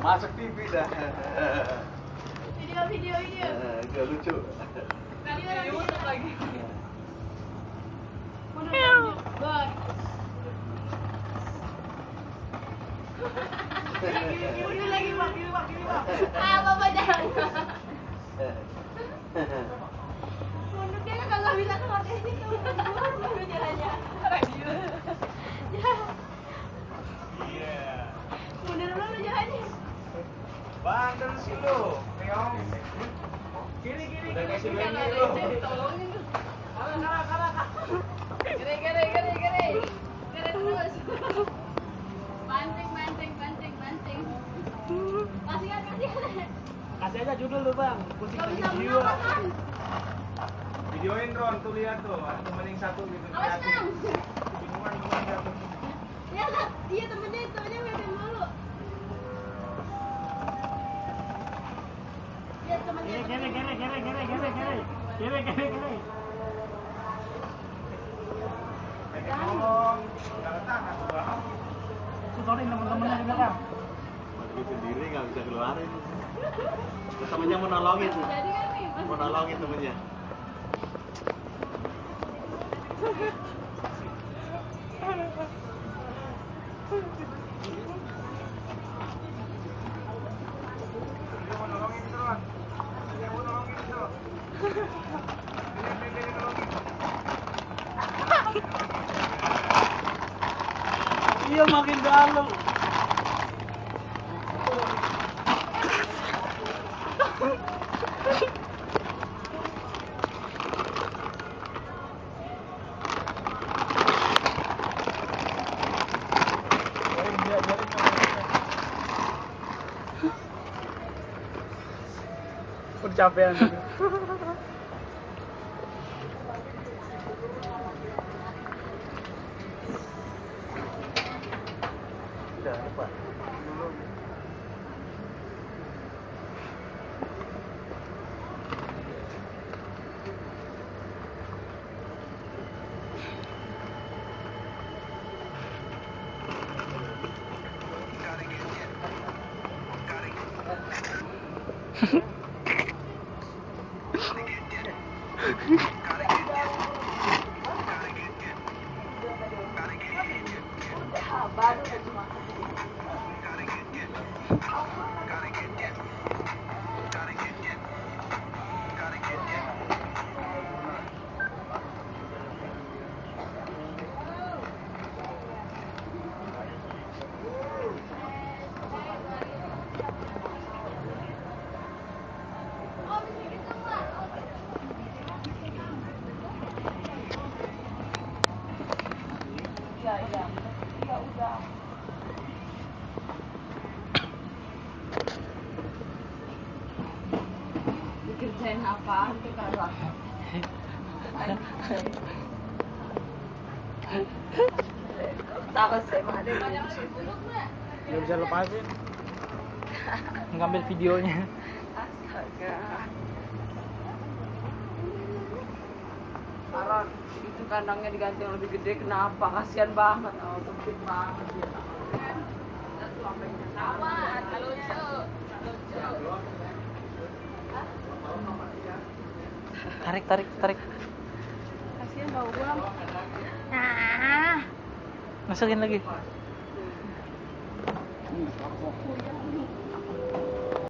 Masuk TV dah. Video. Gak lucu. Video lagi. Gini lagi, Pak. Bapak jangan. Mundur dia kalau bisa pakai situ. Mundur jalannya. Mundur dulu jalannya. Bang, terus sih lu. Meong. Kiri. Tolongin. Kalah. Kiri terus. Mancing. Kasihan. Kasih aja judul tuh bang, pusing Gak lagi bisa jiwa. menahan. Videoin Ron, tuh lihat tuh, ada temen yang satu gitu. Awas Nang. Bingungan temen satu. Lihat, iya temennya ngeliatin mulu. Lihat temennya. Kiri. Tolong, gak tahan bang. Tutorin temen-temennya di belakang. Dia sendiri gak bisa keluarin. Terus temennya mau nolongin. Jadi kan nih, Mau nolongin temennya. Dia mau nolongin Ron. Iya makin dalam. Kecapean. Udah, lupa. Iya udah. Dikerjain apaan sekarang? Tahu saya ada banyak sibuk. Gak bisa lepasin. Ngambil videonya. Astaga. Aron, itu kandangnya diganti yang lebih gede, kenapa? Kasian banget, sempit banget dia. Awan, lucu. Tarik. Kasian bau bang. Masukin lagi.